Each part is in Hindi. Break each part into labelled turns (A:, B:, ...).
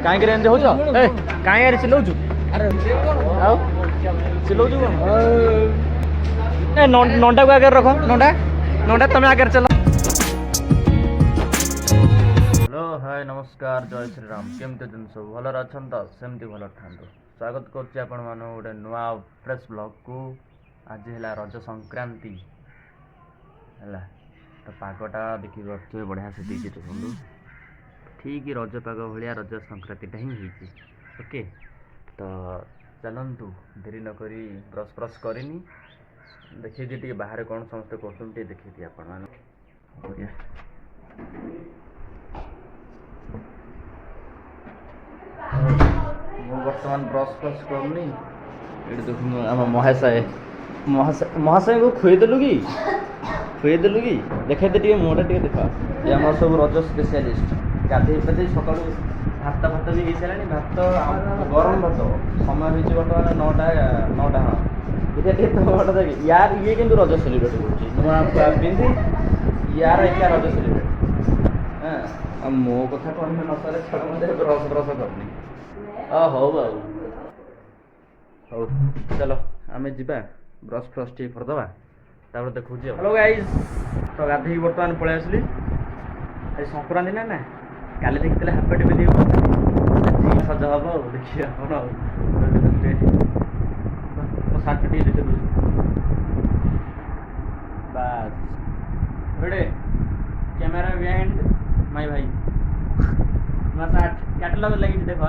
A: କାହିଁକି ଏମିତି ହଉଛ ଏ କାହିଁ ଆରେ ଚିଲଉଛୁ ଆଉ ଚିଲଉଛୁ କଣ ଏ ନଣ୍ଡାକୁ ଆଗରେ ରଖ ନଣ୍ଡା ତମେ ଆଗରେ ଚାଲ। ହ୍ୟାଲୋ ହାଏ ନମସ୍କାର ଜୟ ଶ୍ରୀରାମ କେମିତି ଅଛନ୍ତି ସବୁ ଭଲରେ ଅଛନ୍ତି ତ ସେମିତି ଭଲ ଥାନ୍ତୁ। ସ୍ୱାଗତ କରୁଛି ଆପଣମାନଙ୍କୁ ଗୋଟେ ନୂଆ ଫ୍ରେଶ୍ ବ୍ଲଗ୍କୁ। ଆଜି ହେଲା ରଜ ସଂକ୍ରାନ୍ତି ହେଲା ତ ପାଗଟା ଦେଖିକି ରଖିଥିବେ ବଢ଼ିଆ ସେ ଦେଇଛି ଦେଖନ୍ତୁ ଠିକ୍ ରଜ ପାଗ ଭଳିଆ ରଜ ସଂକ୍ରାନ୍ତିଟା ହିଁ ହେଇଛି। ଓକେ ତ ଚାଲନ୍ତୁ ଡେରି ନକରି ବ୍ରସ୍ କରିନି ଦେଖେଇଦିଏ ଟିକେ ବାହାରେ କ'ଣ ସମସ୍ତେ କରୁଛନ୍ତି ଟିକେ ଦେଖେଇଦିଏ ଆପଣମାନଙ୍କୁ। ବଢ଼ିଆ ମୁଁ ବର୍ତ୍ତମାନ ବ୍ରସ୍ କରୁନି ଏଠି ଦେଖୁന്നു ଆମ ମହାଶୟଙ୍କୁ ଖୁଏଇଦେଲୁ କି ଦେଖାଇଦେ ଟିକେ ମୁହଁଟା ଟିକେ ଦେଖ ଏ ଆମର ସବୁ ରଜ ସ୍ପେଶିଆଲିଷ୍ଟ ଗାଧେଇ ପାଧେଇ ସକାଳୁ ଭାତ ବି ହେଇସାରିଲାଣି ଭାତ ଗରମ ଭାତ ସମୟ ହେଇଛି ବର୍ତ୍ତମାନ 9ଟା ହଁ ଦେଖିଆ ଟିକେ ତମଟା ଦେଖ ୟାର ଇଏ କିନ୍ତୁ ରଜ ସେଲିବ୍ରେଟ୍ କରୁଛି ନୂଆ ପିନ୍ଧି ୟାର ଏକା ରଜ ସେଲିବ୍ରେଟ୍ ହଁ ଆଉ ମୋ କଥା କହିଲେ ନ ସରେ ଛାଡ଼ ମୋତେ ବ୍ରସ୍ କରୁନି ହଉ ଚାଲ ଆମେ ଯିବା ବ୍ରସ୍ ଟିକେ କରିଦେବା ତାପରେ ଦେଖଉଛି ଆଉ। ହ୍ୟାଲୋ ଗାଇସ୍ ତ ଗାଧେଇକି ବର୍ତ୍ତମାନ ପଳେଇ ଆସିଲି ଆଜି ସଂକ୍ରାନ୍ତି ନା କାଲି ଦେଖିଥିଲେ ହାଫ୍ ପ୍ୟାଣ୍ଟ ପିନ୍ଧିକି ଆଜି ସଜ ହବ ଆଉ ଦେଖିବା କ'ଣ ଆଉ ମୋ ସାର୍ଟ ଟିକେ ଦେଖି ଦେଉଛି ବାସ୍ ରେଡେ କ୍ୟାମେରା ବିହାଇଣ୍ଡ ମାଇ ଭାଇ ନୂଆ ସାର୍ଟ କ୍ୟାଟଲଗ୍ ଲାଗିଛି ଦେଖ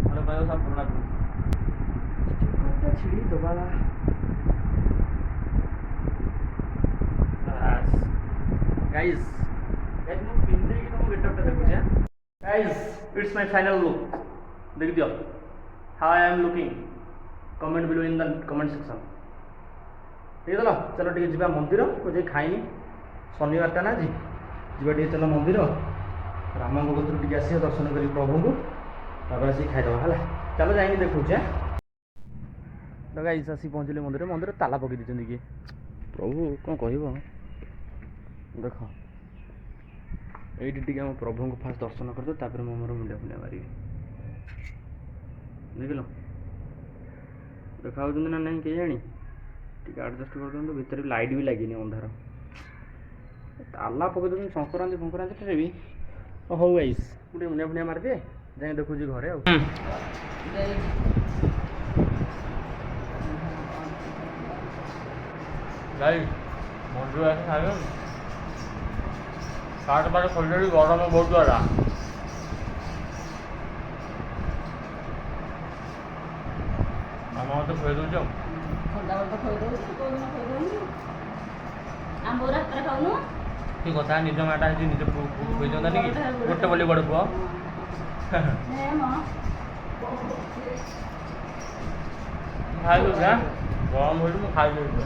A: ଭଲ ପାଇବ ସବୁ ପୁରୁଣା ଛିଡ଼ି ଦେବା ଗାଇସ୍ ମୁଁ ପିନ୍ଧିକି ତୁମ ଗେଟଅପ୍ଟା ଦେଖୁଛି guys it's my final look ଦେଖିଦିଅ how I am looking comment below in the comment section ହେଇଗଲ ଚାଲ ଟିକେ ଯିବା ମନ୍ଦିର ମୁଁ ଯାଇ ଖାଇନି ଶନିବାରଟା ନା ଆଜି ଯିବା ଟିକେ ଚାଲ ମନ୍ଦିର ରାମଙ୍କ କତିରୁ ଟିକେ ଆସିବା ଦର୍ଶନ କରି ପ୍ରଭୁଙ୍କୁ ତାପରେ ଆସିକି ଖାଇଦେବା ହେଲା ଚାଲ ଯାଇକି ଦେଖୁଛି ତ ଗାଇସ୍ ଆସି ପହଞ୍ଚିଲେ ମନ୍ଦିର ତାଲା ପକେଇ ଦେଇଛନ୍ତି କିଏ ପ୍ରଭୁ କ'ଣ କହିବ ଦେଖ ଏଇଠି ଟିକେ ଆମ ପ୍ରଭୁଙ୍କୁ ଫାଷ୍ଟ ଦର୍ଶନ କରିଦେବ ତାପରେ ମୁଁ ମୋର ମୁଣ୍ଡିଆ ମାରିବି ଦେଖିଲ ଦେଖାହେଉଛନ୍ତି ନା ନାହିଁ କେଜାଣି ଟିକେ ଆଡ଼ଜଷ୍ଟ କରିଦିଅନ୍ତୁ ଭିତରେ ଲାଇଟ୍ ବି ଲାଗିନି ଅନ୍ଧାର ତାଲା ପକେଇ ଦେଉଛନ୍ତି ସଂକ୍ରାନ୍ତିରେ ବି ହଉ ଗାଇସ୍ ମୁଁ ଟିକେ ମୁଣ୍ଡିଆ ମାରିଦିଏ ଯାଇ ଦେଖୁଛି ଘରେ ଆଉ ଗାଇସ୍ ମନ୍ଦିର ଆସି ଖାଇବେନି ସାର୍ଟ ପାଟ ଖୋଲିଦେବି ଗରମ ବହୁତ ହେଲା ଆମ ମତେ ଖୁଆଇ ଦେଉଛି ଆଉ କି କଥା ନିଜ ମାଟା ହେଇଛି ନିଜେ ଖୁଆଇ ଦିଅନ୍ତାନି କି ଗୋଟେ ବୋଲି ବଡ଼ ପୁଅ ଖାଇଦେଉଛି ଗରମ ହେଉଛି ମୁଁ ଖାଇଦେଉଛି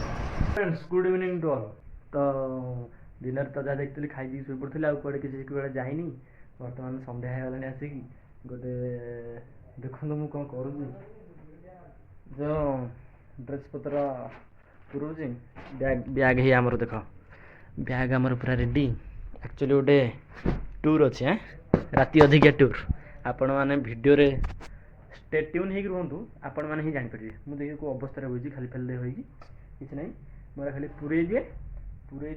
A: friends good evening to all ତ ଦିନରେ ତ ଯାହା ଦେଖିଥିଲି ଖାଇକି ଶୋଇପଡ଼ିଥିଲି ଆଉ କୁଆଡ଼େ କିଛି କୁଆଡ଼େ ଯାଇନି ବର୍ତ୍ତମାନ ସନ୍ଧ୍ୟା ହେଇଗଲାଣି ଆସିକି ଗୋଟେ ଦେଖନ୍ତୁ ମୁଁ କ'ଣ କରୁଛି ଯେଉଁ ଡ୍ରେସ୍ ପତ୍ର ପୁରଉଛି ବ୍ୟାଗ୍ ହେଇ ଆମର ଦେଖ ବ୍ୟାଗ୍ ଆମର ପୁରା ରେଡ଼ି ଆକ୍ଚୁଆଲି ଗୋଟେ ଟୁର୍ ଅଛି ରାତି ଅଧିକା ଟୁର୍ ଆପଣମାନେ ଭିଡ଼ିଓରେ ଷ୍ଟେ ଟ୍ୟୁନ୍ ହେଇକି ରୁହନ୍ତୁ ଆପଣମାନେ ହିଁ ଜାଣିପାରିବେ ମୁଁ ଦେଖି କେଉଁ ଅବସ୍ଥାରେ ହୋଇଛି ଖାଲି ହୋଇକି କିଛି ନାହିଁ ମୋର ଖାଲି ପୁରେଇ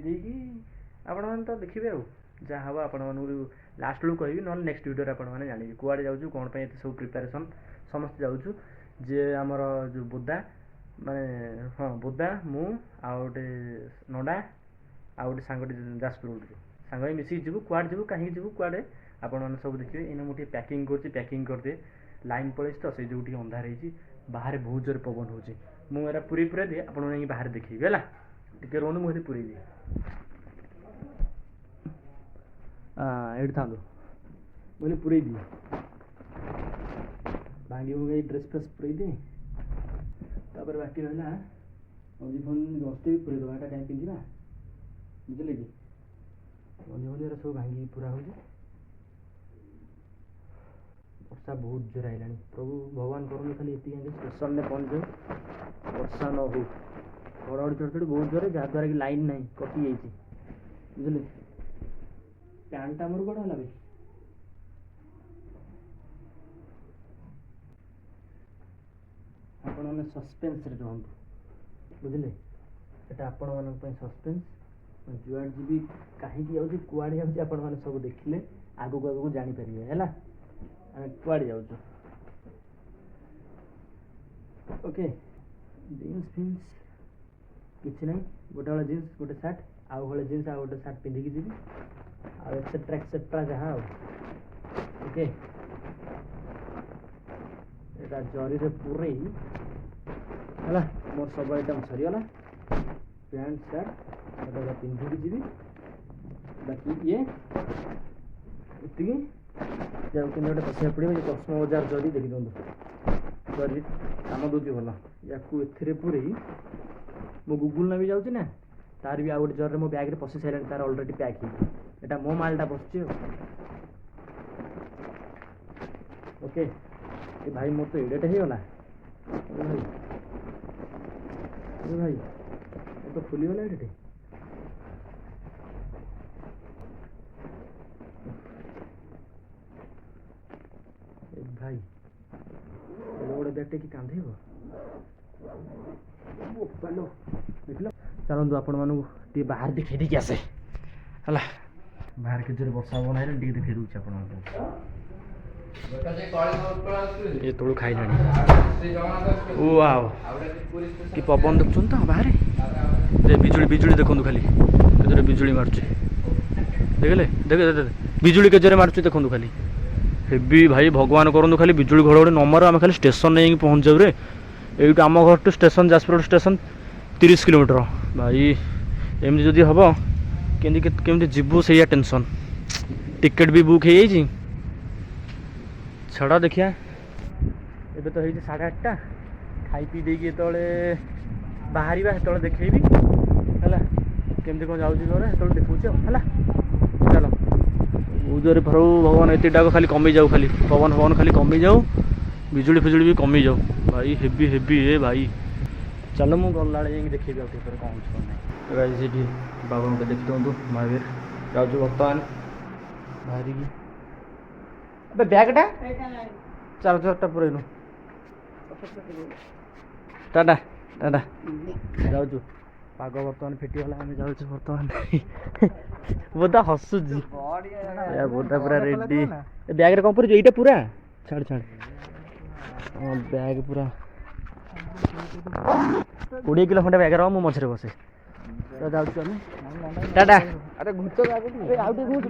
A: ଦେଇକି ଆପଣମାନେ ତ ଦେଖିବେ ଆଉ ଯାହା ହେବ ଆପଣମାନଙ୍କୁ ଲାଷ୍ଟ ବେଳକୁ କହିବି ନହେଲେ ନେକ୍ସଟ ଭିଡ଼ିଓରେ ଆପଣମାନେ ଜାଣିବେ କୁଆଡ଼େ ଯାଉଛୁ କ'ଣ ପାଇଁ ଏତେ ସବୁ ପ୍ରିପାରେସନ୍ ସମସ୍ତେ ଯାଉଛୁ ଯିଏ ଆମର ଯେଉଁ ବୋଦା ମୁଁ ଆଉ ଗୋଟେ ନଣ୍ଡା ଆଉ ଗୋଟେ ସାଙ୍ଗଟେ ଯାଜପୁର ଗୋଟେ ସାଙ୍ଗ ହେଇ ମିଶିକି ଯିବୁ କୁଆଡ଼େ ଯିବୁ କାହିଁକି ଯିବୁ କୁଆଡ଼େ ଆପଣମାନେ ସବୁ ଦେଖିବେ ଏଇନା ମୁଁ ଟିକେ ପ୍ୟାକିଂ କରୁଛି ପ୍ୟାକିଂ କରିଦିଏ ଲାଇନ୍ ପଳେଇଛି ତ ସେଇ ଯୋଉ ଟିକେ ଅନ୍ଧାର ହେଇଛି ବାହାରେ ବହୁତ ଜୋରେ ପବନ ହେଉଛି ମୁଁ ଏରା ପୁରେଇ ଦିଏ ଆପଣମାନେ ଯାଇକି ବାହାରେ ଦେଖିବେ ହେଲା ଟିକେ ରୁହନ୍ତୁ ମୁଁ ଏଠି ପୁରେଇ ଦିଏ ଏଇଠି ଥାନ୍ତୁ ମୁଁ ଏଠି ପୁରେଇ ଦିଏ ଭାଙ୍ଗି ଭୁଙ୍ଗି ଡ୍ରେସ୍ ଫ୍ରେସ୍ ପୁରେଇ ଦିଏ ତାପରେ ବାକି ରହିଲା ଗଞ୍ଜି ଗସ୍ତେ ବି ପୁରେଇ ଦେବା ଏଇଟା କାହିଁ ପିନ୍ଧିବା ବୁଝିଲେ କି ଗଞ୍ଜି ଏରା ସବୁ ଭାଙ୍ଗିକି ପୁରା ହେଉଛି ବର୍ଷା ବହୁତ ଜୋର ଆଇଲାଣି ପ୍ରଭୁ ଭଗବାନ କରନ୍ତୁ ଖାଲି ଏତିକି ଷ୍ଟେସନରେ ପହଞ୍ଚିଯାଉ ବର୍ଷା ନ ହଉ ଘଡ଼ଘଡ଼ି ଚଡ଼ଚଡ଼ି ବହୁତ ଜୋରେ ଯାହାଦ୍ୱାରା କି ଲାଇନ୍ ନାହିଁ କଟିଯାଇଛି ବୁଝିଲେ ପ୍ୟାଣ୍ଟଟା ଆମର କୁଆଡ଼େ ହେଲା ବେ मैंने सस्पेन्स रे रहंतु बुझिले एटा आपण मानन पय सस्पेन्स जुआड जीबी कहीं जाऊँ कुआड़े जाऊँ आपण मैंने सब देखिले आगु आगु जानी पारिबे हैला कुआड़े जाऊँ ओके जीन्स फिन्स किसी ना गोटे वाला जीन्स गोटे सार्ट आउ हले जीन्स आ गोटे सार्ट पिंधिकी जी आ एक्सेट्रा जहाँ ओके एटा जरी रे पूरे हैला मोर सब आइटम सरीगला पैंट शर्ट एटा पिंधिकी जी बाकी ये इतनी जाऊ कि गोटे पशिया पड़े कस्म बजार जरी देखी दिखाँ जरी काम दूसरी भल या पूरे मो गूगल ना भी जाऊँ ना तार भी आ गए जर मो बैग पशि सारे तार अलरेडी पैक होटा मो मालटा बस ओके ए भाई मोर तो एडेट होगला भाई तो फुलीगला एडे भाई गोटे बैगटे कि कांधे चलतु आपण मानक बाहर देखी देखिए आसे है बाहर के जोर वर्षा हब ना देखी दूसरे आप ये तोड़ खाई ओ आओ कि पवन देखुन तो बाहर बिजुली बिजुली देखो खाली के बिजुली मार्च देखले देख बिजुली के जोरे मार्च देखो खाली हेवी भाई भगवान करूँ खाली बिजुली घड़घड़ी नंबर आम खाली स्टेशन नहीं पहुँच जाऊ रे ये आम घर to station Jajpur station 30 kilometre भाई एमती जदि हम केमती जीवु से टेंशन टिकेट भी बुक हो छड़ा देखिया एबे तो होई 8:30 खाई पी देकी एतले बाहरी बा देखैबी हला केमती कोन जाउची घरे एतले देखौची हला चलो उजरे भरौ भगवान एतेटा खाली कमी जाऊ खाली पवन पवन खाली कमी जाऊ बिजुली फिजुली भी कमी जाऊ भाई हेवी ए भाई चलो मु गला जाई देखैबी आ पेपर कौन छ गाइस सेठी बाबा को देख दंतु महावीर जाउछु वर्तमान बाहरी की अबे बैगटा चार्जरटा पुरैनु टाटा टाटा जाउछु पाग बर्तमान फिटिगला आम जाउछु बर्तमान बोधा हसुजी या बोधा पूरा रेडी ए बैग रे कौन पुरजो एटा पूरा छाड़ छाड़ बैग पूरा 20 किलो खंडे बैग रो मु मछरे बसे तो जाउछु हम टाटा अरे घुचो ए आउटे घुच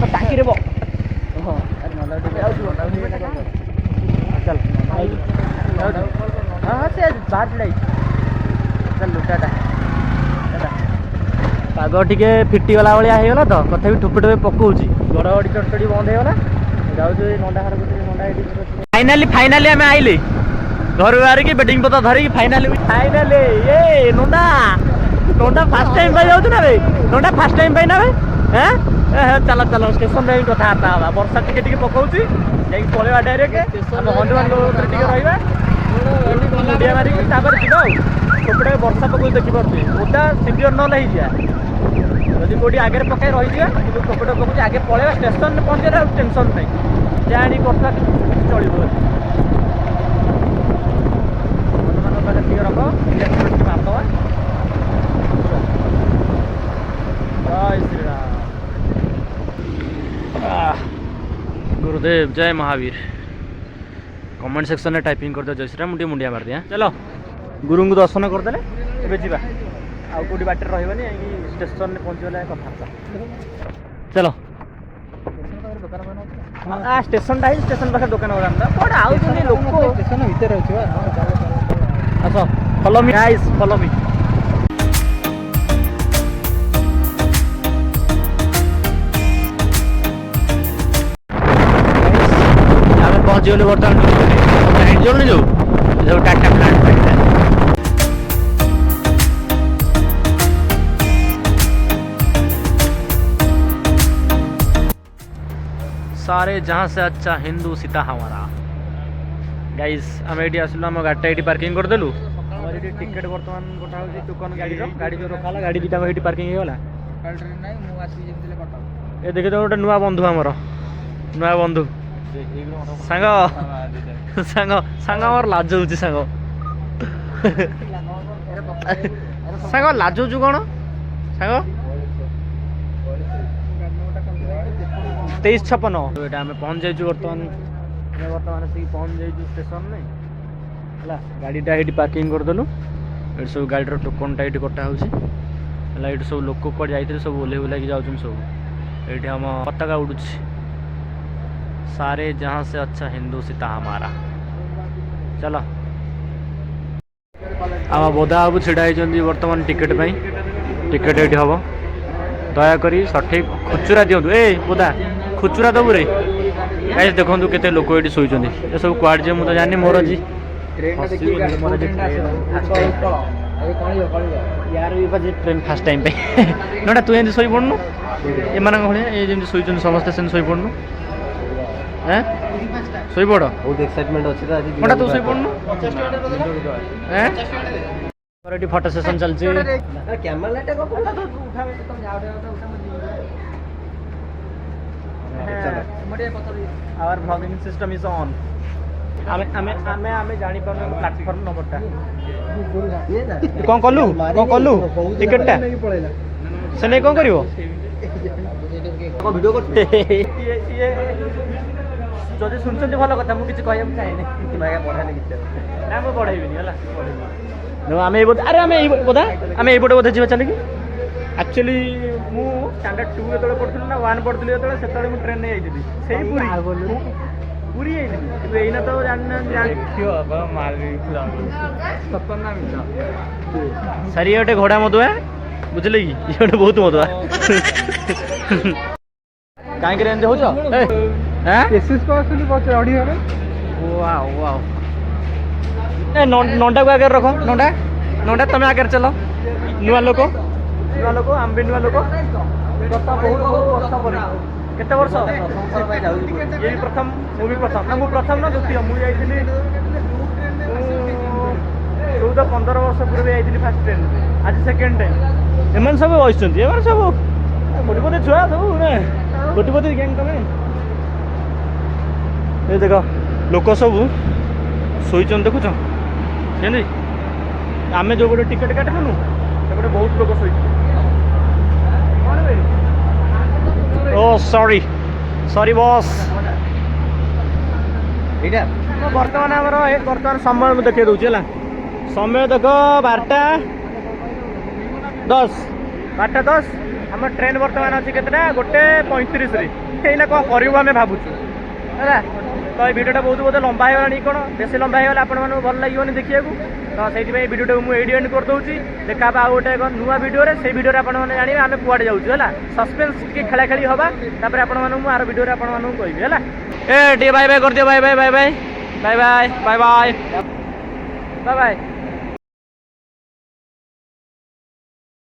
A: तो टाकी रे बो हां अरे नला चल हां से बात लाई चल टाटा टाटा पाग टिके फिटिगला भाया होगला तो कथा भी ठोपे ठोपे पकाउची गड़गड़ी चढ़चड़ी बंद होगला जाऊ नंदा हार नंदा फाइनाली आम आइले घर बाहर की बेटिंग पता धरिकी फाइनाली ये नंदा नंदा फास्ट टाइम पाई जाऊ ना भाई नंदा फास्ट टाइम पाई ना भाई चलो चलो स्टेशन रे कथबार्ता हाँ वर्षा टिके टिके पकाउची जाई पळेवा डायरेक्ट हम हनुमान टिके रहिबा मुंडिया मारिकी तापर जीवा ठोपे वर्षा पकाउ देखी पार्टी ओटा सिवियर न लही जा जदि कोटी आगे पकाई रही जा ठोपे पकाउची आगे पळेवा स्टेशन पहुंचे टेंशन नहीं जानी करता चलो हनुमान ठीक रख इलेक्ट्रिक मारदवा जय श्री राम गुरुदेव जय महावीर कमेंट सेक्शन में टाइपिंग कर दो जय श्री राम मुझे मुंडिया मार दिया चलो गुरु को दर्शन करदे ए जा आउ कौटी बाटर रही स्टेशन में पहुँचीगला कथा चलो स्टेशन टा स्टेशन पाखे दुकान कौन आउे लोक स्टेशन भितर आस follow me guys follow me पहुँचीगलु बर्तमान जो जो टाटा प्लांट सारे जहाँ से अच्छा हिंदू सीता हमारा गाइस आम ये आसलु आम गाड़ी ये पार्किंग करदेलु ये टिकेट बर्तमान कटा हो टोकन गाड़ी जो रखा गाड़ी दुटा ये पार्किंग होगा ये देखिए तो गोटे नुआ बंधु आमर नुआ बंधु सांग सांग सांग मोर लाज होची सांग ସାଙ୍ଗ ଲାଜୁଛୁ କ'ଣ ସାଙ୍ଗ 2356 ଏଇଟା ଆମେ ପହଞ୍ଚି ଯାଇଛୁ ବର୍ତ୍ତମାନ ଆସିକି ପହଞ୍ଚି ଯାଇଛୁ ଷ୍ଟେସନରେ ହେଲା ଗାଡ଼ିଟା ଏଇଠି ପାର୍କିଂ କରିଦେଲୁ ଏଇଠି ସବୁ ଗାଡ଼ିର ଟୋକନଟା ଏଇଠି କଟା ହେଉଛି ହେଲା ଏଇଠି ସବୁ ଲୋକ କୁଆଡ଼େ ଯାଇଥିଲେ ସବୁ ଓହ୍ଲେଇ ଓହ୍ଲାଇକି ଯାଉଛନ୍ତି ସବୁ ଏଇଠି ଆମ ପତାକା ଉଡ଼ୁଛି ସାରେ ଜहाँ से अच्छा हिंदू सीता हमारा ଚାଲ ଆମ ବୋଧା ବାବୁ ଛିଡ଼ା ହେଇଛନ୍ତି ବର୍ତ୍ତମାନ ଟିକେଟ୍ ପାଇଁ ଟିକେଟ୍ ଏଇଠି ହେବ ଦୟାକରି ସଠିକ୍ ଖୁଚୁରା ଦିଅନ୍ତୁ ଏ ବୋଧା ଖୁଚୁରା ଦେବୁ ରେ ଗାଇସ୍ ଦେଖନ୍ତୁ କେତେ ଲୋକ ଏଇଠି ଶୋଇଛନ୍ତି ଏସବୁ କୁଆଡ଼େ ଯିବେ ମୁଁ ତ ଜାଣିନି ମୋର ଆଜି ट्रेन फास्ट टाइम पे नोटा तू एमती शोई पड़नु एमान भाया ये जमी शोन समस्ते सेम शोई पड़नु हैं शोई पड़ बहुत एक्साइटमेंट अच्छी नोटा तू शोई पड़नु हैं एटी फोटो सेशन चलछि our blogging system is on आमे जानी पारनु प्लेटफॉर्म नंबरटा कौन कलु टिकटटा से नहीं कौन करिवो वीडियो करते ये जदि सुनछन्ती भलो कथा मु किछ कहया चाहेनी कि भाई पढाले किछ ना मु पढाइबिनी हला नो आमे अरे आमे बोधा आमे एपटे बोधा जीवा चले कि एक्चुअली मु स्टैंडर्ड 2 एतले पढथुल ना 1 पढथुल एतले सेतले मु ट्रेन नै आइदिली सेही पूरी आइदिली एइना तो जानना देखियो अब मार गइला सपना मिला सरी ओटे घोड़ा मधुआ बुझले कि ये ओटे बहुत मधुआ काहे करे एंजे होछ हैं एसएस को असली बहुत ऑडियो रे वाओ वाओ ए नोंडा को आगे रखो नोंडा तमे आगे चलो नुआ लोको हम भी नुआ लोको कथा बहुत वर्ष पर केते वर्ष ये प्रथम मु भी प्रथम ना मु प्रथम ना द्वितीय मु जाइथिली 14-15 वर्ष पूर्व जाइथिली फर्स्ट ट्रेन आज सेकंड टाइम एमन सब बसिचंती एमन सब कोटिपति छुआ सब ना कोटिपति गैंग तमे ये देखो लोक सब शोचन देखुच केनी आमे जो गोटे टिकट काटलु सेपटे बहुत लोक शोच ओ सॉरी बॉस एटा वर्तमान हमर वर्तमान समय में देखे दउछि हला समय देखो 12:10 हम ट्रेन वर्तमान अछि केतरा 1:35 रे एइना को करिवो हमें भाबुछु हला तो ये वीडियो बहुत बहुत लंबा होगा कौन बेस लंबा होगा आप भल लगे देखिए तो से वीडियो मुझे एंड कर दूसरी देखा आउ गोटे नुआ वीडियो से वीडियो आपने जानवे आम कुआड़े जाऊँ है सस्पेंस टी खेला खेली हवा तापर आर वीडियो आपको कहबी है ए बाय बाय कर दियो bye bye bye bye bye bye bye bye bye bye